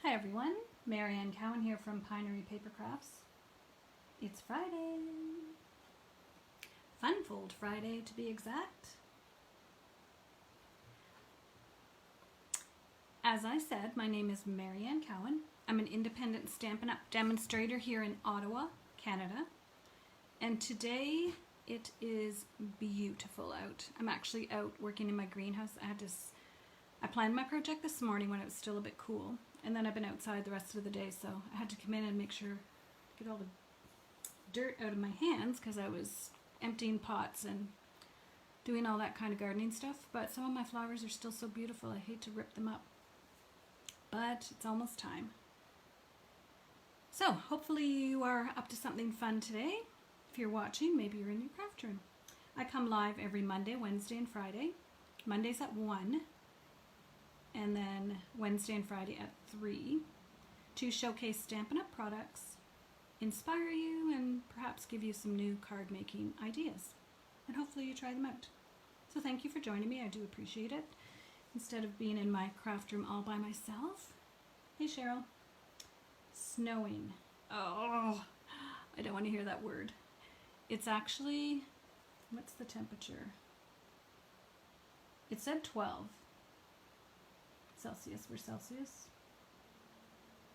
Hi everyone, Marianne Cowan here from Pinery Paper Crafts. It's Friday. Fun Fold Friday to be exact. As I said, my name is Marianne Cowan. I'm an independent Stampin' Up! Demonstrator here in Ottawa, Canada. And today it is beautiful out. I'm actually out working in my greenhouse. I planned my project this morning when it was still a bit cool. And then I've been outside the rest of the day, so I had to come in and make sure, get all the dirt out of my hands because I was emptying pots and doing all that kind of gardening stuff. But some of my flowers are still so beautiful, I hate to rip them up. But it's almost time. So hopefully you are up to something fun today. If you're watching, maybe you're in your craft room. I come live every Monday, Wednesday, and Friday. Mondays at 1. And then Wednesday and Friday at 3 to showcase Stampin' Up! Products, inspire you, and perhaps give you some new card making ideas. And hopefully you try them out. So thank you for joining me. I do appreciate it. Instead of being in my craft room all by myself. Hey Cheryl. Snowing. Oh, I don't want to hear that word. It's actually, what's the temperature? It said 12. Celsius, we're Celsius.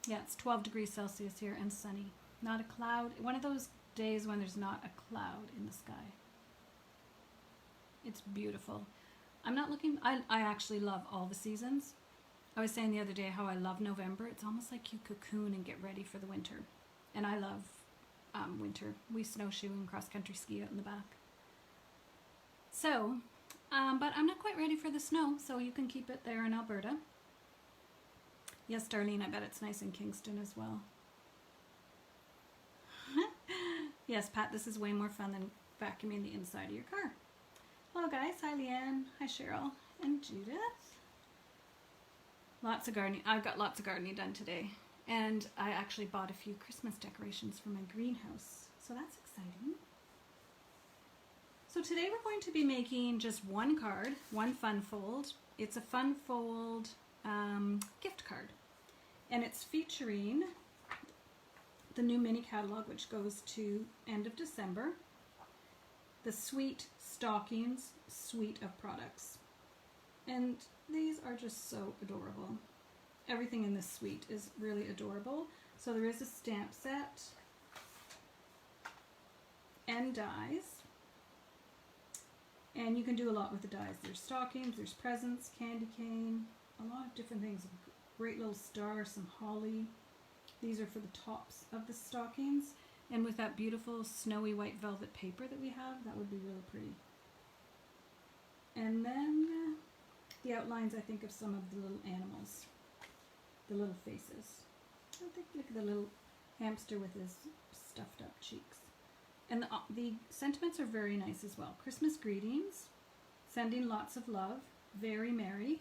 Yeah, it's 12 degrees Celsius here and sunny. Not a cloud. One of those days when there's not a cloud in the sky. It's beautiful. I'm not looking, I actually love all the seasons. I was saying the other day how I love November. It's almost like you cocoon and get ready for the winter. And I love winter. We snowshoe and cross-country ski out in the back. So, but I'm not quite ready for the snow, so you can keep it there in Alberta. Yes, Darlene, I bet it's nice in Kingston as well. Yes, Pat, this is way more fun than vacuuming the inside of your car. Hello, guys. Hi, Leanne. Hi, Cheryl. And Judith. Lots of gardening. I've got lots of gardening done today. And I actually bought a few Christmas decorations for my greenhouse. So that's exciting. So today we're going to be making just one card, one fun fold. It's a fun fold gift card. And it's featuring the new mini catalog, which goes to end of December. The Sweet Stockings suite of products. And these are just so adorable. Everything in this suite is really adorable. So there is a stamp set and dies. And you can do a lot with the dies. There's stockings, there's presents, candy cane, a lot of different things. A great little star, some holly. These are for the tops of the stockings. And with that beautiful snowy white velvet paper that we have, that would be really pretty. And then the outlines, I think, of some of the little animals. The little faces. I think, look at the little hamster with his stuffed up cheeks. And the sentiments are very nice as well. Christmas greetings, sending lots of love, very merry.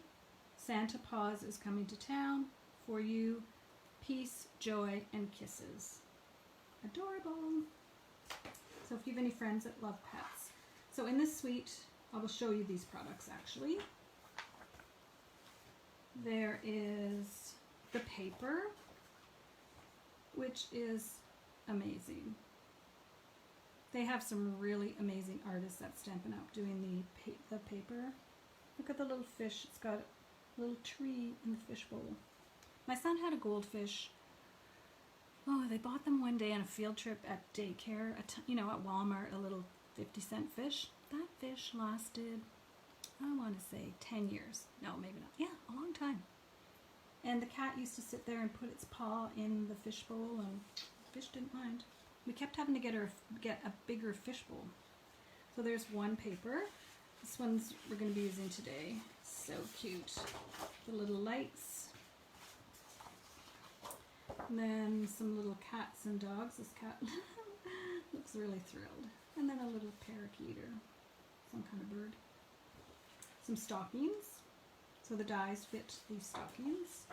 Santa Paws is coming to town for you. Peace, joy, and kisses. Adorable. So if you have any friends that love pets. So in this suite, I will show you these products actually. There is the paper, which is amazing. They have some really amazing artists at Stampin' Up! Doing the paper. Look at the little fish. It's got a little tree in the fishbowl. My son had a goldfish. Oh, they bought them one day on a field trip at daycare, at Walmart, a little 50-cent fish. That fish lasted, I want to say, 10 years. No, maybe not. Yeah, a long time. And the cat used to sit there and put its paw in the fishbowl, and the fish didn't mind. We kept having to get a bigger fishbowl. So there's one paper. This one's we're going to be using today. So cute. The little lights. And then some little cats and dogs. This cat looks really thrilled. And then a little parakeet or some kind of bird. Some stockings. So the dies fit these stockings.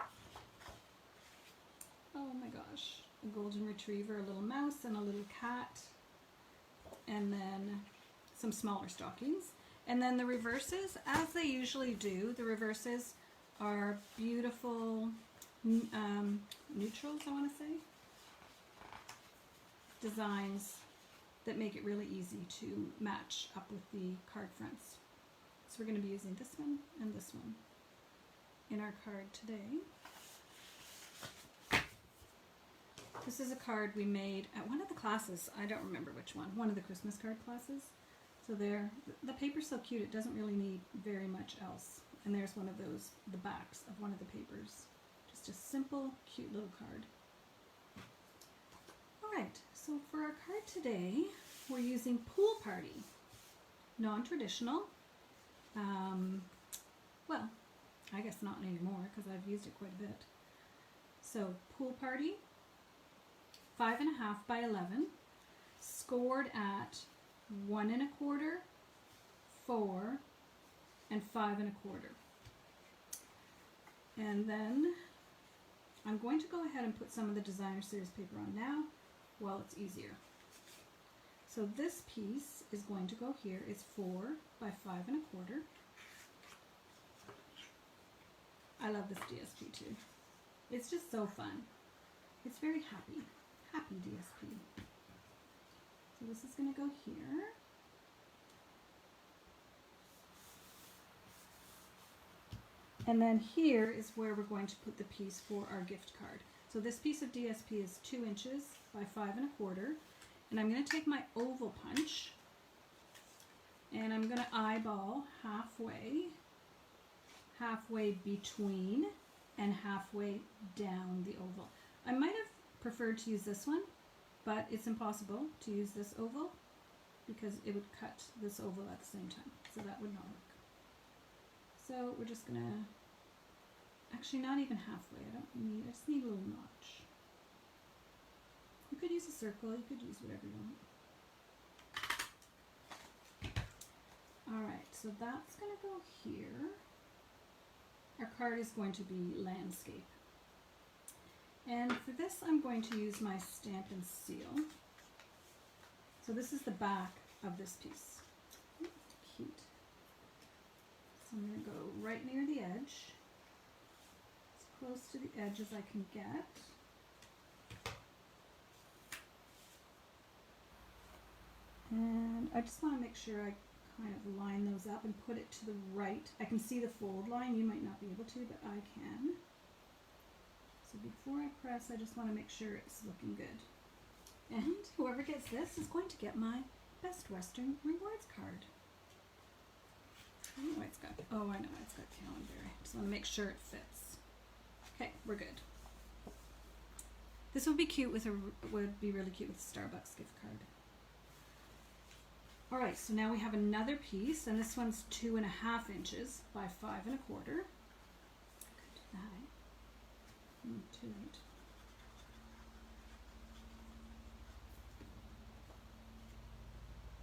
Oh my gosh. A golden retriever, a little mouse, and a little cat. And then some smaller stockings. And then the reverses, as they usually do, the reverses are beautiful neutrals, I want to say, designs that make it really easy to match up with the card fronts. So we're going to be using this one and this one in our card today. This is a card we made at one of the classes. I don't remember which one of the Christmas card classes. So there, the paper's so cute, it doesn't really need very much else. And there's one of those, the backs of one of the papers. Just a simple, cute little card. Alright, so for our card today, we're using Pool Party. Non-traditional. Well, I guess not anymore because I've used it quite a bit. So, Pool Party, 5.5 by 11, scored at 1 1/4, 4, and 5 1/4. And then I'm going to go ahead and put some of the designer series paper on now while it's easier. So this piece is going to go here. It's 4 by 5 1/4. I love this DSP too. It's just so fun. It's very happy DSP. So this is going to go here. And then here is where we're going to put the piece for our gift card. So this piece of DSP is 2 inches by 5 1/4. And I'm going to take my oval punch and I'm going to eyeball halfway between and halfway down the oval. I might have preferred to use this one, but it's impossible to use this oval because it would cut this oval at the same time, so that would not work. So we're just going to, actually not even halfway, I just need a little notch. You could use a circle, you could use whatever you want. Alright, so that's going to go here. Our card is going to be landscape. And for this I'm going to use my Stamp and Seal. So this is the back of this piece. Cute. So I'm going to go right near the edge, as close to the edge as I can get. And I just want to make sure I kind of line those up and put it to the right. I can see the fold line. You might not be able to, but I can. So before I press, I just want to make sure it's looking good. And whoever gets this is going to get my Best Western Rewards card. I don't know why it's got, oh I know, it's got Calendar. I just want to make sure it fits. Okay, we're good. This would be cute with would be really cute with a Starbucks gift card. Alright, so now we have another piece, and this one's 2.5 inches by 5 1/4. I could do that. Too late.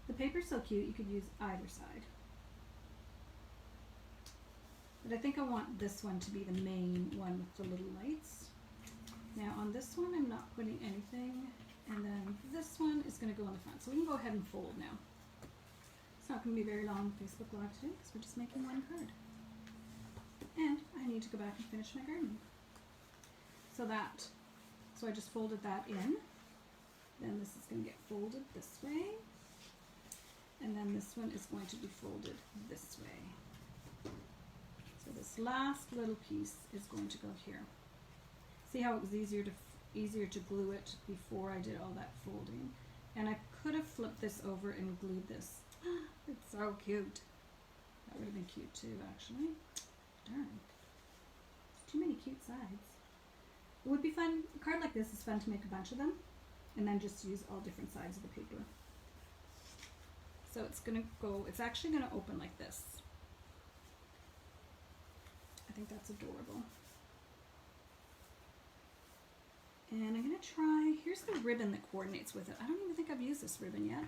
The paper's so cute, you could use either side. But I think I want this one to be the main one with the little lights. Now on this one, I'm not putting anything, and then this one is going to go on the front. So we can go ahead and fold now. It's not going to be very long Facebook Live today because we're just making one card. And I need to go back and finish my garden. So I just folded that in. Then this is going to get folded this way. And then this one is going to be folded this way. So this last little piece is going to go here. See how it was easier to glue it before I did all that folding. And I could have flipped this over and glued this. It's so cute. That would have been cute too, actually. Darn. Too many cute sides. It would be fun. A card like this is fun to make a bunch of them and then just use all different sides of the paper. So it's actually going to open like this. I think that's adorable. And I'm going to try, here's the ribbon that coordinates with it. I don't even think I've used this ribbon yet,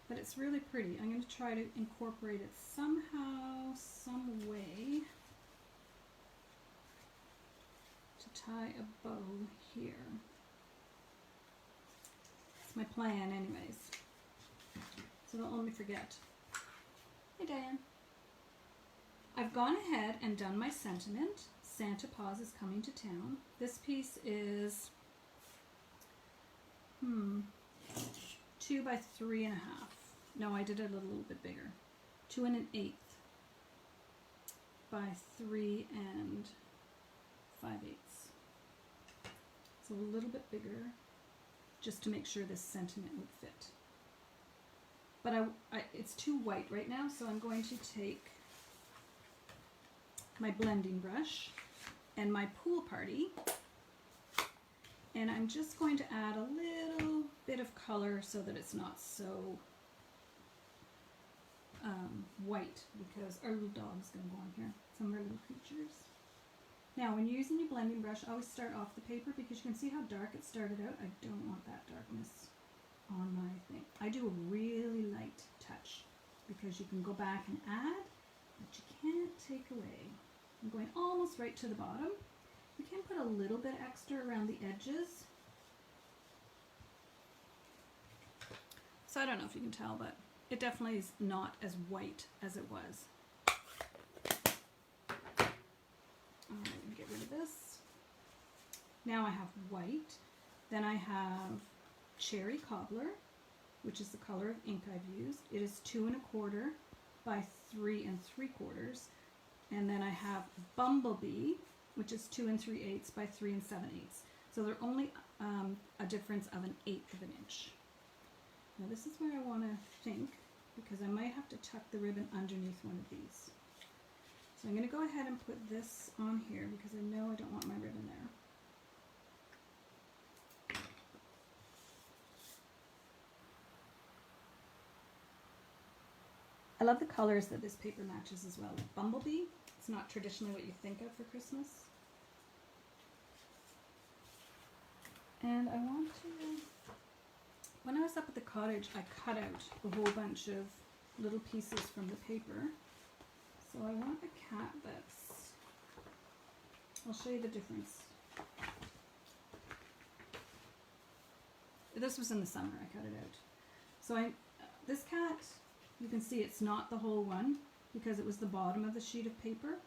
but it's really pretty. I'm going to try to incorporate it somehow, some way, to tie a bow here. It's my plan anyways, so don't let me forget. Hey Diane. I've gone ahead and done my sentiment, Santa Paws is Coming to Town. This piece is 2 by 3.5. No, I did it a little bit bigger. 2 1/8 by 3 5/8. So a little bit bigger, just to make sure this sentiment would fit. But it's too white right now, so I'm going to take my blending brush and my pool party, and I'm just going to add a little bit of color so that it's not so white, because our little dog's going to go on here, some of our little creatures. Now, when you're using your blending brush, always start off the paper, because you can see how dark it started out. I don't want that darkness on my thing. I do a really light touch, because you can go back and add, but you can't take away. I'm going almost right to the bottom. You can put a little bit extra around the edges. So I don't know if you can tell, but it definitely is not as white as it was. I'm going to get rid of this. Now I have white. Then I have Cherry Cobbler, which is the color of ink I've used. It is 2 1/4 by 3 3/4. And then I have Bumblebee, which is 2 3/8 by 3 7/8. So they're only a difference of 1/8 of an inch. Now this is where I want to think, because I might have to tuck the ribbon underneath one of these. So I'm going to go ahead and put this on here, because I know I don't want my ribbon there. I love the colors that this paper matches as well. Like Bumblebee, it's not traditionally what you think of for Christmas. And I want to, when I was up at the cottage, I cut out a whole bunch of little pieces from the paper. So I want a cat that's, I'll show you the difference. This was in the summer, I cut it out. So this cat, you can see it's not the whole one, because it was the bottom of the sheet of paper,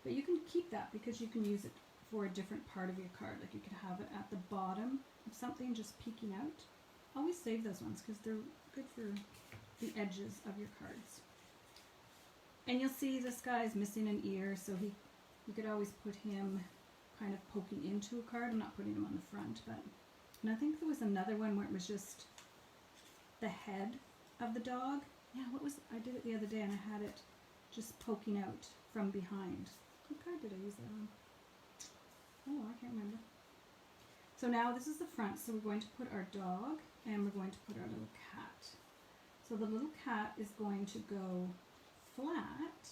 but you can keep that because you can use it for a different part of your card. Like you could have it at the bottom of something just peeking out. Always save those ones because they're good for the edges of your cards. And you'll see this guy is missing an ear, so you could always put him kind of poking into a card. I'm not putting him on the front, but, and I think there was another one where it was just the head of the dog. Yeah, I did it the other day, and I had it just poking out from behind. What card did I use that on? Oh, I can't remember. So now this is the front, so we're going to put our dog, and we're going to put our little cat. So the little cat is going to go flat,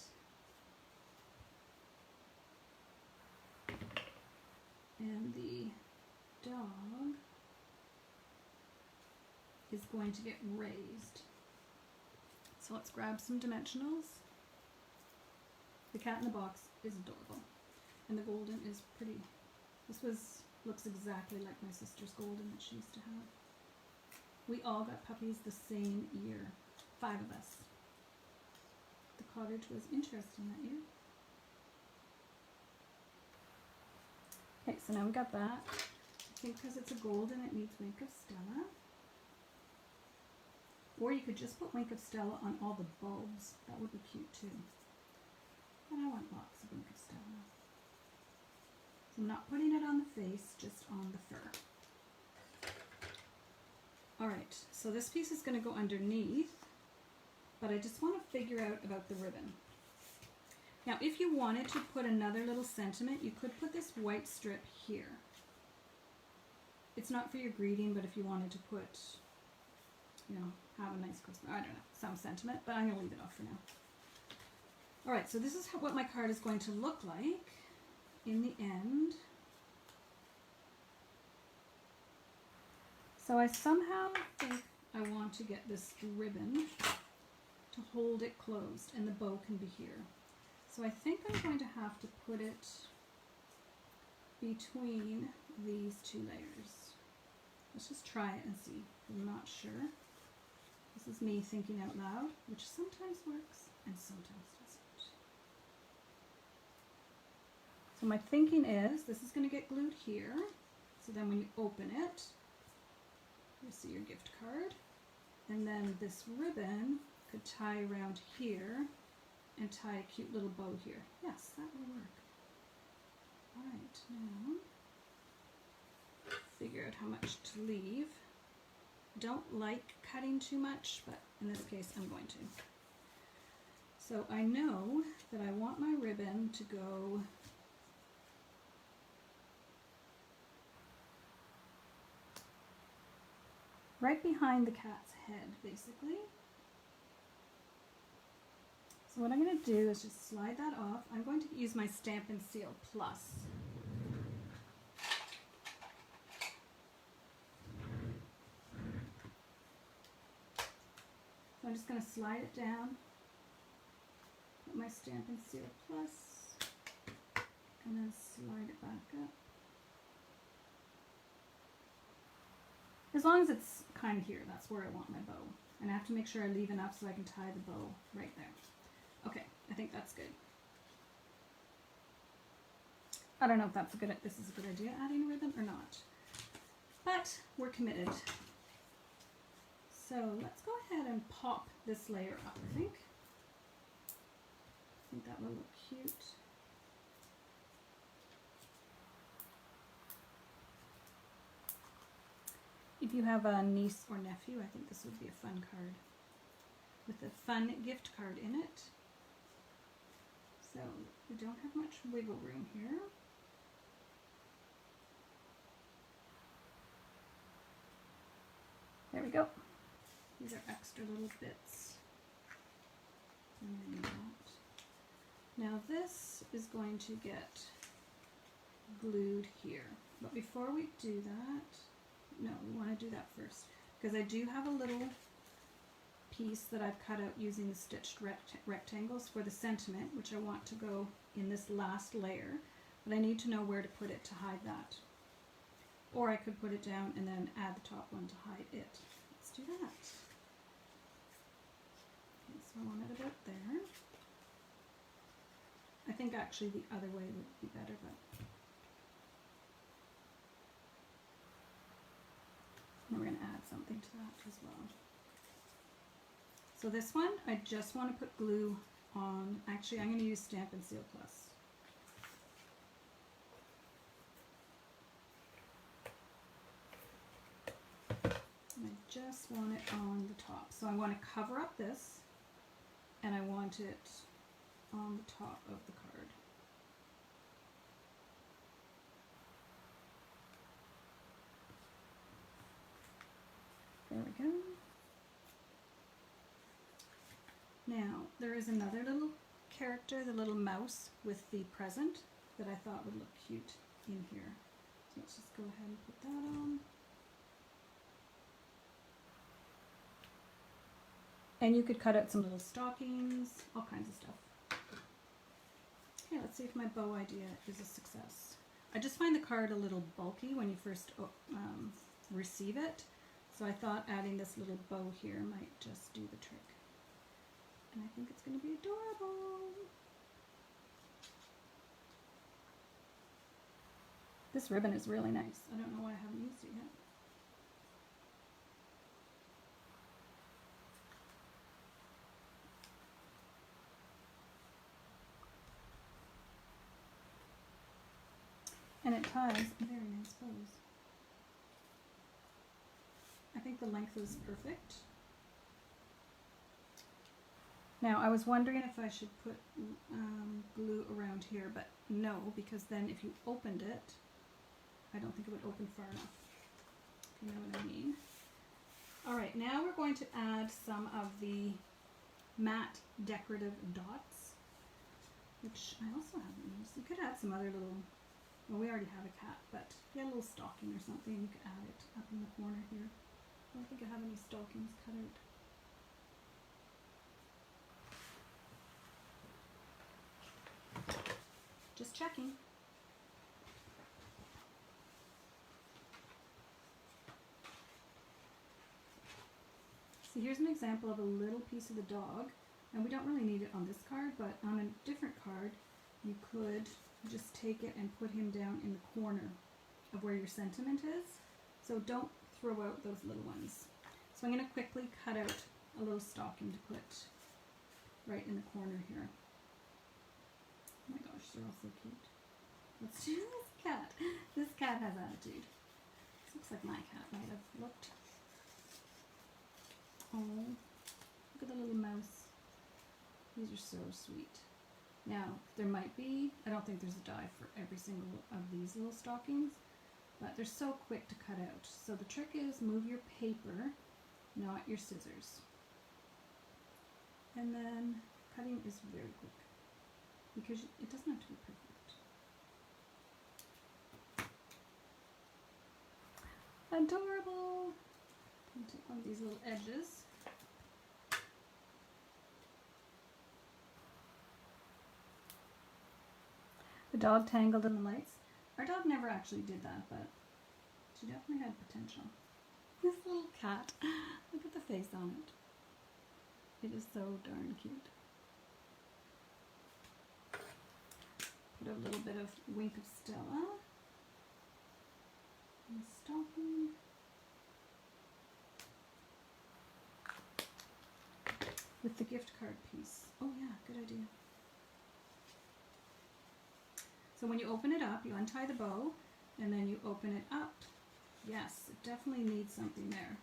and the dog is going to get raised. So let's grab some dimensionals. The cat in the box is adorable, and the golden is pretty. This looks exactly like my sister's golden that she used to have. We all got puppies the same year, 5 of us. The cottage was interesting that year. Okay, so now we got that. I think because it's a golden, it needs Wink of Stella. Or you could just put Wink of Stella on all the bulbs. That would be cute too. But I want lots of Wink of Stella. So I'm not putting it on the face, just on the fur. Alright, so this piece is going to go underneath, but I just want to figure out about the ribbon. Now if you wanted to put another little sentiment, you could put this white strip here. It's not for your greeting, but if you wanted to put, you know, have a nice Christmas, I don't know, some sentiment, but I'm going to leave it off for now. Alright, so this is what my card is going to look like in the end. So I somehow think I want to get this ribbon to hold it closed, and the bow can be here. So I think I'm going to have to put it between these 2 layers. Let's just try it and see. I'm not sure. This is me thinking out loud, which sometimes works and sometimes doesn't. So my thinking is this is going to get glued here. So then when you open it, you see your gift card. And then this ribbon could tie around here and tie a cute little bow here. Yes, that will work. All right, now figure out how much to leave. Don't like cutting too much, but in this case I'm going to. So I know that I want my ribbon to go right behind the cat's head, basically. So what I'm going to do is just slide that off. I'm going to use my Stamp and Seal Plus. So I'm just going to slide it down, put my Stamp and Seal Plus, and then slide it back up. As long as it's kind of here, that's where I want my bow. And I have to make sure I leave enough so I can tie the bow right there. Okay, I think that's good. I don't know if this is a good idea, adding a ribbon or not. But we're committed. So let's go ahead and pop this layer up, I think. I think that will look cute. If you have a niece or nephew, I think this would be a fun card with a fun gift card in it. So we don't have much wiggle room here. There we go. These are extra little bits. Now this is going to get glued here. But before we do that, no, we want to do that first, because I do have a little piece that I've cut out using the stitched rectangles for the sentiment, which I want to go in this last layer, but I need to know where to put it to hide that. Or I could put it down and then add the top one to hide it. Let's do that. Okay, so I want it about there. I think actually the other way would be better, but then we're going to add something to that as well. So this one, I just want to put glue on. Actually, I'm going to use Stamp and Seal Plus. And I just want it on the top. So I want to cover up this, and I want it on the top of the card. There we go. Now, there is another little character, the little mouse with the present, that I thought would look cute in here. So let's just go ahead and put that on. And you could cut out some little stockings, all kinds of stuff. Okay, let's see if my bow idea is a success. I just find the card a little bulky when you first receive it, so I thought adding this little bow here might just do the trick. And I think it's going to be adorable. This ribbon is really nice. I don't know why I haven't used it yet. And it ties very nice bows. I think the length is perfect. Now I was wondering if I should put glue around here, but no, because then if you opened it, I don't think it would open far enough, if you know what I mean. Alright, now we're going to add some of the matte decorative dots, which I also haven't used. You could add some other little, well, we already have a cat, but if you had a little stocking or something, you could add it up in the corner here. I don't think I have any stockings cut out. Just checking. So here's an example of a little piece of the dog, and we don't really need it on this card, but on a different card you could you just take it and put him down in the corner of where your sentiment is. So don't throw out those little ones. So I'm going to quickly cut out a little stocking to put right in the corner here. Oh my gosh, they're all so cute. Let's do this cat. This cat has attitude. This looks like my cat might have looked. Oh, look at the little mouse. These are so sweet. Now, there might be, I don't think there's a die for every single of these little stockings, but they're so quick to cut out. So the trick is move your paper, not your scissors. And then cutting is very quick because it doesn't have to be perfect. Adorable! I'm gonna take one of these little edges. The dog tangled in the lights. Our dog never actually did that, but she definitely had potential. This little cat. Look at the face on it. It is so darn cute. Put a little bit of Wink of Stella in the stocking. With the gift card piece. Oh yeah, good idea. So when you open it up, you untie the bow, and then you open it up. Yes, it definitely needs something there.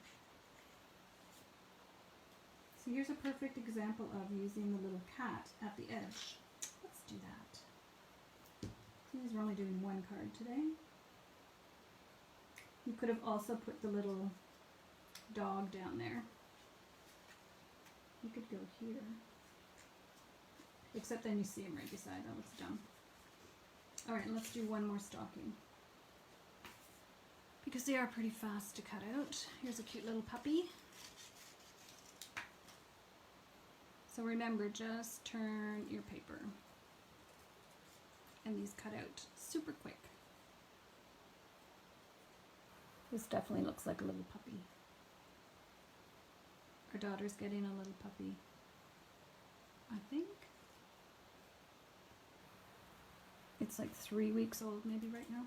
So here's a perfect example of using the little cat at the edge. Let's do that. Seems we're only doing one card today. You could have also put the little dog down there. You could go here. Except then you see him right beside. That looks dumb. Alright, let's do one more stocking. Because they are pretty fast to cut out. Here's a cute little puppy. So remember, just turn your paper. And these cut out super quick. This definitely looks like a little puppy. Our daughter's getting a little puppy, I think. It's like 3 weeks old maybe right now.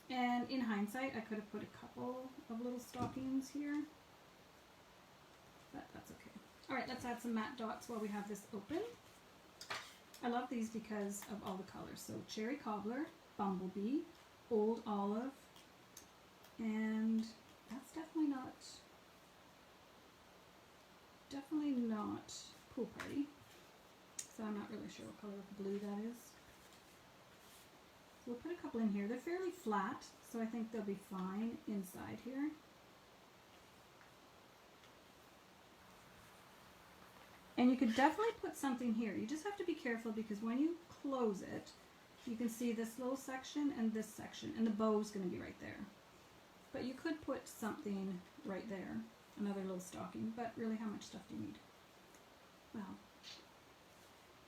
And in hindsight, I could have put a couple of little stockings here, but that's okay. All right, let's add some matte dots while we have this open. I love these because of all the colors. So Cherry Cobbler, Bumblebee, Old Olive, and that's definitely not Pool Party. So I'm not really sure what color of blue that is. So we'll put a couple in here. They're fairly flat, so I think they'll be fine inside here. And you could definitely put something here. You just have to be careful because when you close it, you can see this little section and this section, and the bow's going to be right there. But you could put something right there, another little stocking, but really how much stuff do you need? Well,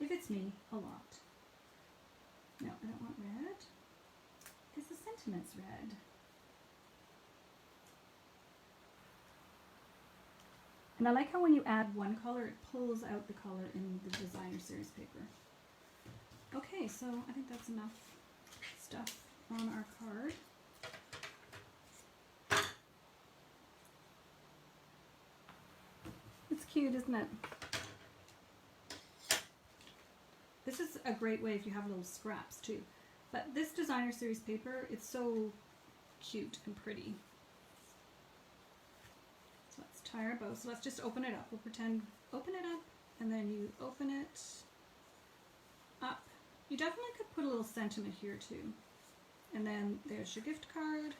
if it's me, a lot. No, I don't want red, because the sentiment's red. And I like how when you add one color, it pulls out the color in the designer series paper. Okay, so I think that's enough stuff on our card. It's cute, isn't it? This is a great way if you have little scraps too. But this designer series paper, it's so cute and pretty. So let's tie our bow. So let's just open it up. We'll pretend, open it up, and then you open it up. You definitely could put a little sentiment here too. And then there's your gift card.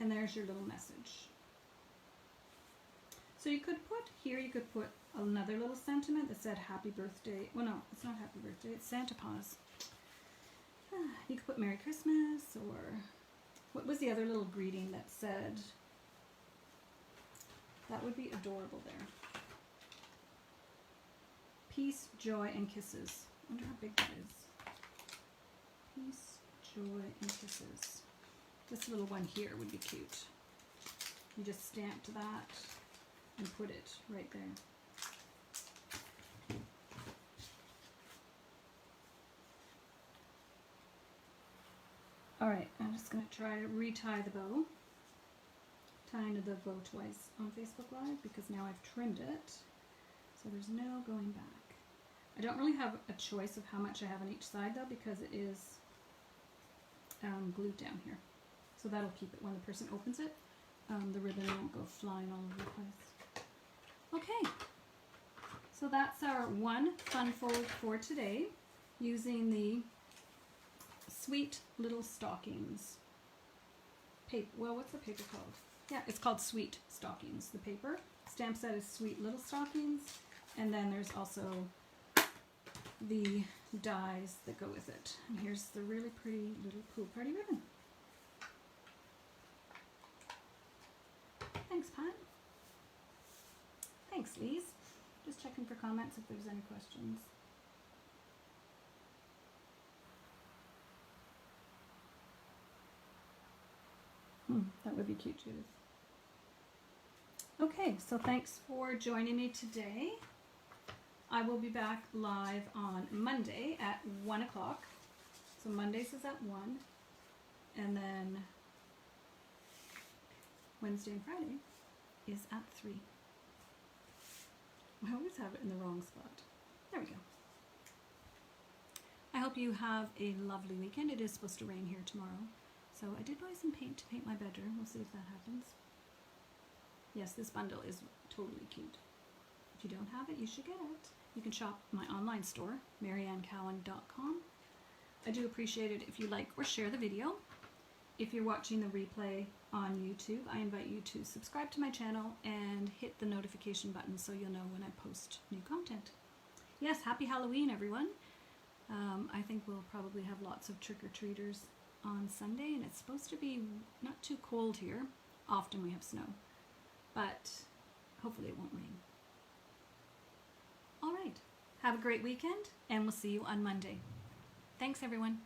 And there's your little message. So you could put, here you could put another little sentiment that said happy birthday. Well, no, it's not happy birthday, it's Santa Paws. You could put Merry Christmas, or what was the other little greeting that said, that would be adorable there. Peace, joy, and kisses. I wonder how big that is. Peace, joy, and kisses. This little one here would be cute. You just stamped that and put it right there. Alright, I'm just going to try to retie the bow. Tying the bow twice on Facebook Live because now I've trimmed it. So there's no going back. I don't really have a choice of how much I have on each side though because it is glued down here. So that'll keep it when the person opens it. The ribbon won't go flying all over the place. Okay, so that's our one fun fold for today using the Sweet Little Stockings paper. Well, what's the paper called? Yeah, it's called Sweet Stockings, the paper. Stamp set is Sweet Little Stockings, and then there's also the dies that go with it. And here's the really pretty little pool party ribbon. Thanks, Pat. Thanks, Lise. Just checking for comments if there's any questions. That would be cute, Judith. Okay, so thanks for joining me today. I will be back live on Monday at 1 o'clock. So Mondays is at 1. And then Wednesday and Friday is at 3. I always have it in the wrong spot. There we go. I hope you have a lovely weekend. It is supposed to rain here tomorrow. So I did buy some paint to paint my bedroom. We'll see if that happens. Yes, this bundle is totally cute. If you don't have it, you should get it. You can shop my online store, mariannecowan.com. I do appreciate it if you like or share the video. If you're watching the replay on YouTube, I invite you to subscribe to my channel and hit the notification button so you'll know when I post new content. Yes, happy Halloween, everyone. I think we'll probably have lots of trick-or-treaters on Sunday, and it's supposed to be not too cold here. Often we have snow, but hopefully it won't rain. All right, have a great weekend, and we'll see you on Monday. Thanks, everyone.